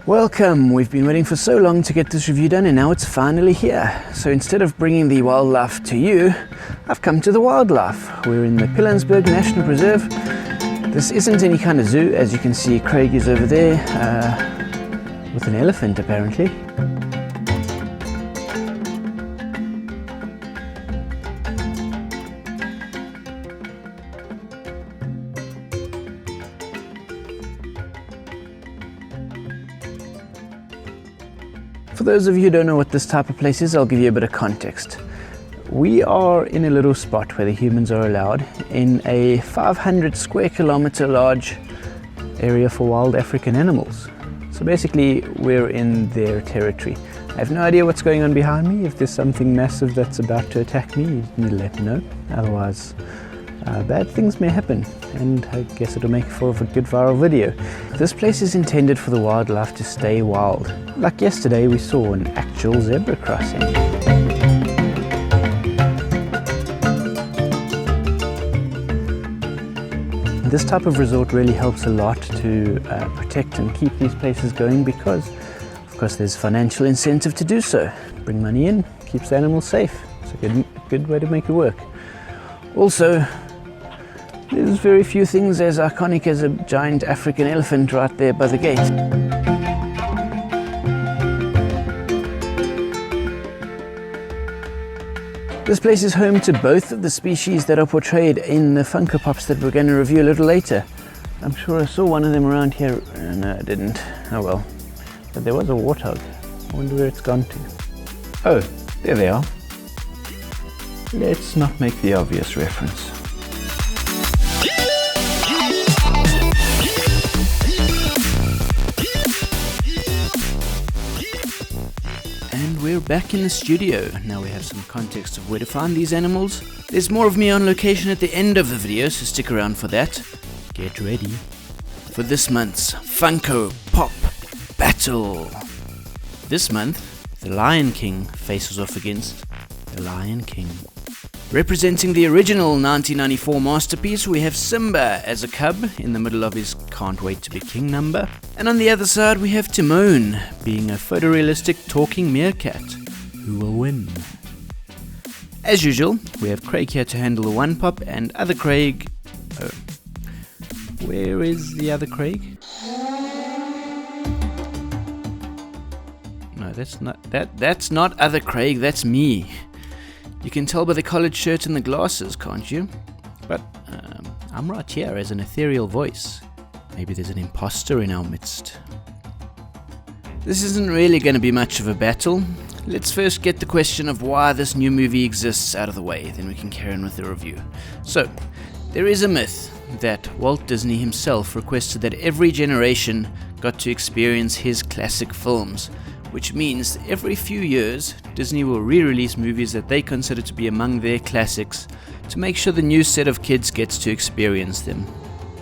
Welcome! We've been waiting for so long to get this review done and now it's finally here. So instead of bringing the wildlife to you, I've come to the wildlife. We're in the Pilanesburg National Preserve. This isn't any kind of zoo. As you can see, Craig is over there with an elephant apparently. For those of you who don't know what this type of place is, I'll give you a bit of context. We are in a little spot where the humans are allowed in a 500 square kilometer large area for wild African animals. So basically we're in their territory. I have no idea what's going on behind me. If there's something massive that's about to attack me, you need to let me know. Otherwise, bad things may happen, and I guess it'll make for a good viral video. This place is intended for the wildlife to stay wild. Like yesterday, we saw an actual zebra crossing. This type of resort really helps a lot to protect and keep these places going because, of course, there's financial incentive to do so. Bring money in, keeps the animals safe. It's a good way to make it work. Also, there's very few things as iconic as a giant African elephant right there by the gate. This place is home to both of the species that are portrayed in the Funko Pops that we're going to review a little later. I'm sure I saw one of them around here. No, I didn't. Oh well. But there was a warthog. I wonder where it's gone to. Oh, there they are. Let's not make the obvious reference. And we're back in the studio. Now we have some context of where to find these animals. There's more of me on location at the end of the video, so stick around for that. Get ready for this month's Funko Pop Battle. This month, the Lion King faces off against the Lion King. Representing the original 1994 masterpiece, we have Simba as a cub in the middle of his can't wait to be king number. And on the other side we have Timon being a photorealistic talking meerkat. Who will win? As usual, we have Craig here to handle the one pop and other Craig... Oh. Where is the other Craig? No, that's not other Craig, that's me. You can tell by the collared shirt and the glasses, can't you? But I'm right here as an ethereal voice. Maybe there's an imposter in our midst. This isn't really going to be much of a battle. Let's first get the question of why this new movie exists out of the way, then we can carry on with the review. So, there is a myth that Walt Disney himself requested that every generation got to experience his classic films, which means that every few years, Disney will re-release movies that they consider to be among their classics to make sure the new set of kids gets to experience them.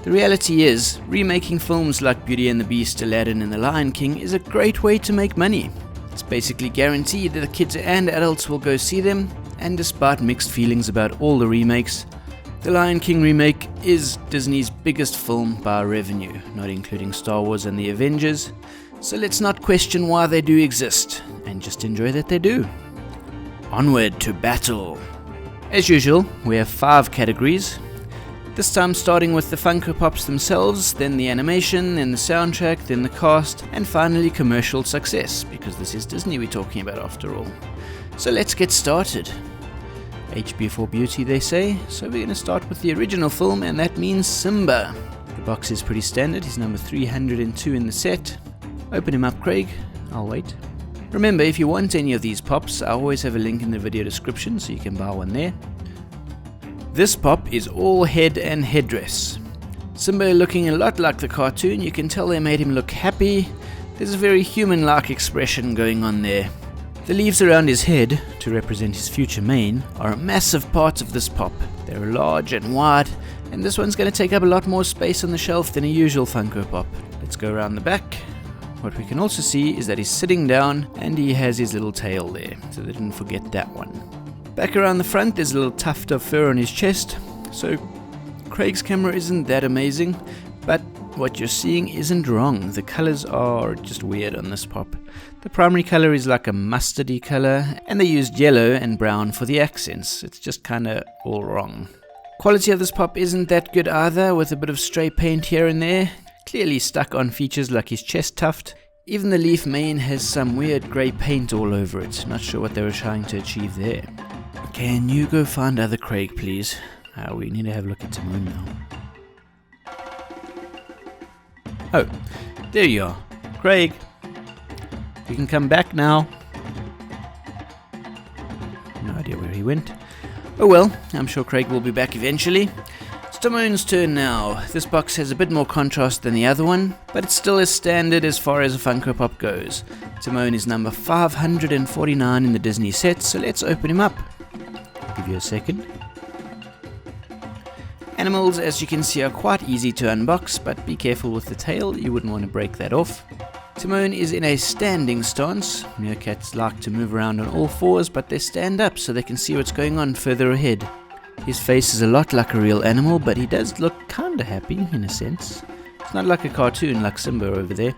The reality is, remaking films like Beauty and the Beast, Aladdin and The Lion King is a great way to make money. It's basically guaranteed that the kids and adults will go see them, and despite mixed feelings about all the remakes, The Lion King remake is Disney's biggest film by revenue, not including Star Wars and the Avengers. So let's not question why they do exist, and just enjoy that they do. Onward to battle. As usual, we have 5 categories. This time starting with the Funko Pops themselves, then the animation, then the soundtrack, then the cast, and finally commercial success, because this is Disney we're talking about after all. So let's get started. HB before beauty, they say, so we're going to start with the original film, and that means Simba. The box is pretty standard, he's number 302 in the set. Open him up, Craig. I'll wait. Remember, if you want any of these pops, I always have a link in the video description so you can buy one there. This pop is all head and headdress. Simba looking a lot like the cartoon. You can tell they made him look happy. There's a very human-like expression going on there. The leaves around his head, to represent his future mane, are a massive part of this pop. They're large and wide, and this one's going to take up a lot more space on the shelf than a usual Funko Pop. Let's go around the back. What we can also see is that he's sitting down and he has his little tail there, so they didn't forget that one. Back around the front there's a little tuft of fur on his chest, so Craig's camera isn't that amazing, but what you're seeing isn't wrong. The colors are just weird on this pop. The primary color is like a mustardy color, and they used yellow and brown for the accents. It's just kinda all wrong. Quality of this pop isn't that good either, with a bit of stray paint here and there. Clearly stuck on features like his chest tuft. Even the leaf mane has some weird grey paint all over it. Not sure what they were trying to achieve there. Can you go find other Craig, please? We need to have a look at Timon now. Oh, there you are. Craig, you can come back now. No idea where he went. Oh well, I'm sure Craig will be back eventually. It's Timon's turn now. This box has a bit more contrast than the other one, but it's still as standard as far as a Funko Pop goes. Timon is number 549 in the Disney set, so let's open him up. I'll give you a second. Animals, as you can see, are quite easy to unbox, but be careful with the tail, you wouldn't want to break that off. Timon is in a standing stance. Meerkats like to move around on all fours, but they stand up so they can see what's going on further ahead. His face is a lot like a real animal, but he does look kinda happy, in a sense. It's not like a cartoon like Simba over there.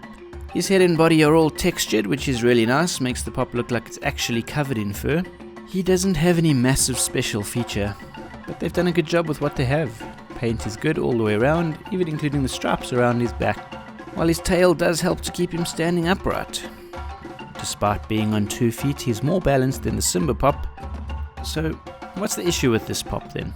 His head and body are all textured, which is really nice, makes the pop look like it's actually covered in fur. He doesn't have any massive special feature, but they've done a good job with what they have. Paint is good all the way around, even including the stripes around his back, while his tail does help to keep him standing upright. Despite being on 2 feet, he's more balanced than the Simba pop. So, what's the issue with this pop then?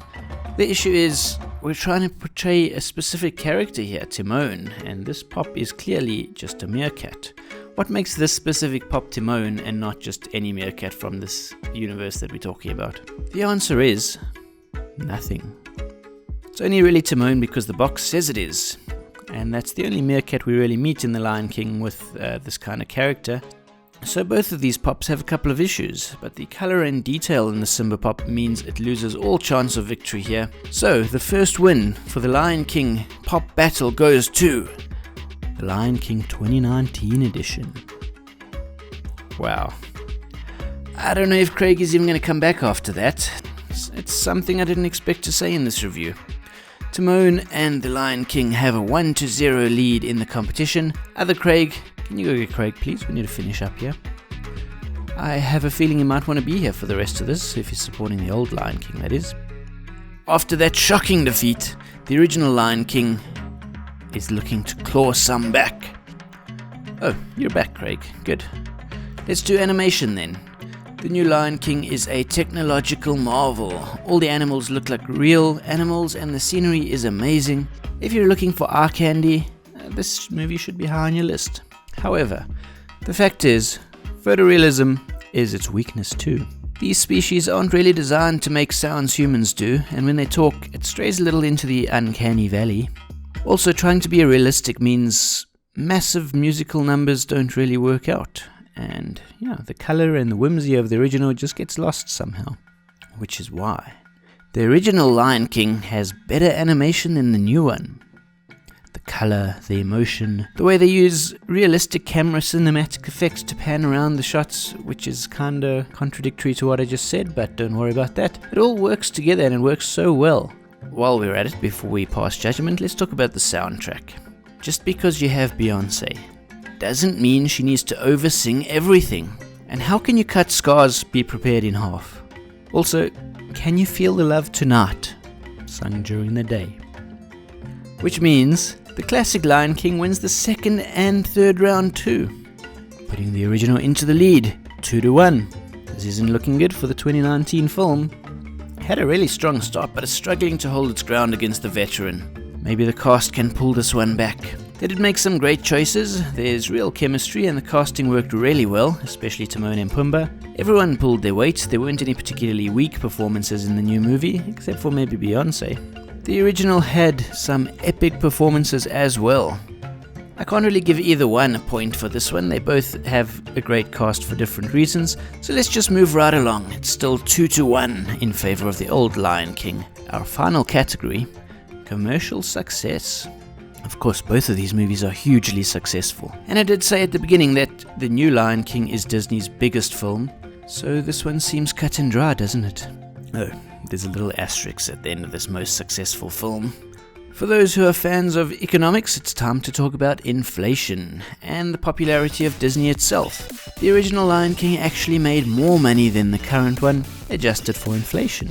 The issue is, we're trying to portray a specific character here, Timon, and this pop is clearly just a meerkat. What makes this specific pop Timon and not just any meerkat from this universe that we're talking about? The answer is nothing. It's only really Timon because the box says it is, and that's the only meerkat we really meet in The Lion King with this kind of character. So both of these pops have a couple of issues, but the color and detail in the Simba pop means it loses all chance of victory here. So the first win for The Lion King pop battle goes to The Lion King 2019 edition. Wow. I don't know if Craig is even going to come back after that. It's something I didn't expect to say in this review. Timon and The Lion King have a 1-0 lead in the competition. Other Craig, can you go get Craig please? We need to finish up here. I have a feeling he might want to be here for the rest of this, if he's supporting the old Lion King, that is. After that shocking defeat, the original Lion King is looking to claw some back. Oh, you're back, Craig. Good. Let's do animation then. The new Lion King is a technological marvel. All the animals look like real animals and the scenery is amazing. If you're looking for eye candy, this movie should be high on your list. However, the fact is, photorealism is its weakness too. These species aren't really designed to make sounds humans do, and when they talk, it strays a little into the uncanny valley. Also, trying to be realistic means massive musical numbers don't really work out. And, the color and the whimsy of the original just gets lost somehow. Which is why the original Lion King has better animation than the new one. The color, the emotion, the way they use realistic camera cinematic effects to pan around the shots, which is kinda contradictory to what I just said, but don't worry about that. It all works together and it works so well. While we're at it, before we pass judgment, let's talk about the soundtrack. Just because you have Beyonce doesn't mean she needs to oversing everything. And how can you cut Scar's Be Prepared in half? Also, Can You Feel the Love Tonight? Sung during the day. Which means the classic Lion King wins the second and third round too, putting the original into the lead, 2-1. This isn't looking good for the 2019 film. It had a really strong start, but is struggling to hold its ground against the veteran. Maybe the cast can pull this one back. They did make some great choices. There's real chemistry and the casting worked really well, especially Timon and Pumbaa. Everyone pulled their weight. There weren't any particularly weak performances in the new movie, except for maybe Beyonce. The original had some epic performances as well. I can't really give either one a point for this one. They both have a great cast for different reasons, so let's just move right along. It's still 2-1 in favor of the old Lion King. Our final category, commercial success. Of course, both of these movies are hugely successful. And I did say at the beginning that the new Lion King is Disney's biggest film, so this one seems cut and dry, doesn't it? Oh, there's a little asterisk at the end of this most successful film. For those who are fans of economics, it's time to talk about inflation and the popularity of Disney itself. The original Lion King actually made more money than the current one, adjusted for inflation.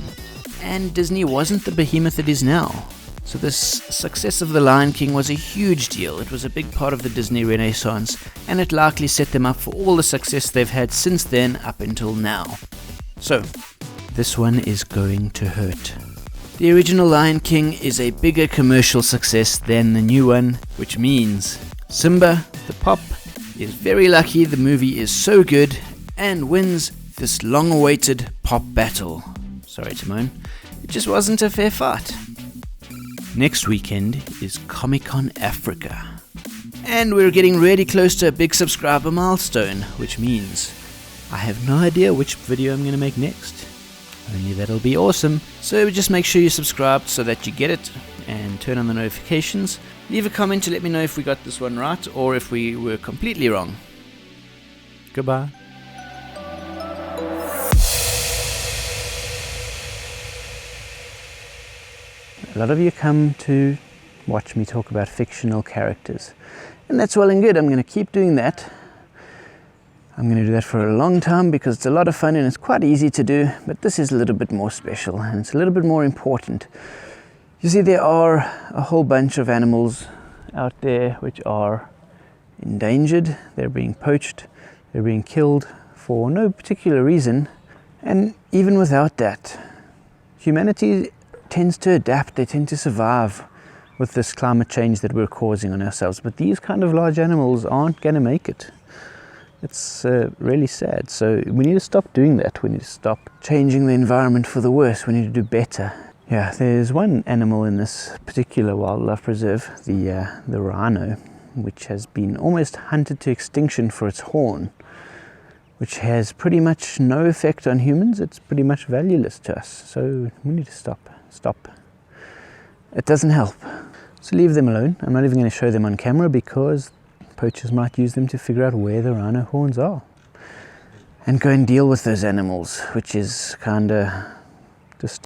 And Disney wasn't the behemoth it is now. So this success of The Lion King was a huge deal. It was a big part of the Disney Renaissance, and it likely set them up for all the success they've had since then up until now. So, this one is going to hurt. The original Lion King is a bigger commercial success than the new one, which means Simba, the pop, is very lucky the movie is so good and wins this long-awaited pop battle. Sorry, Timon. It just wasn't a fair fight. Next weekend is Comic-Con Africa. And we're getting really close to a big subscriber milestone, which means I have no idea which video I'm going to make next. Only that'll be awesome. So just make sure you subscribe so that you get it and turn on the notifications. Leave a comment to let me know if we got this one right or if we were completely wrong. Goodbye. A lot of you come to watch me talk about fictional characters, and that's well and good. I'm going to keep doing that. I'm going to do that for a long time because it's a lot of fun and it's quite easy to do, but this is a little bit more special and it's a little bit more important. You see, there are a whole bunch of animals out there which are endangered. They're being poached, they're being killed for no particular reason, and even without that, humanity tends to adapt, they tend to survive with this climate change that we're causing on ourselves. But these kind of large animals aren't going to make it. It's really sad. So we need to stop doing that. We need to stop changing the environment for the worse. We need to do better. Yeah, there's one animal in this particular wildlife preserve, the rhino, which has been almost hunted to extinction for its horn, which has pretty much no effect on humans. It's pretty much valueless to us. So we need to stop. It doesn't help. So leave them alone. I'm not even going to show them on camera because poachers might use them to figure out where the rhino horns are. And go and deal with those animals, which is kind of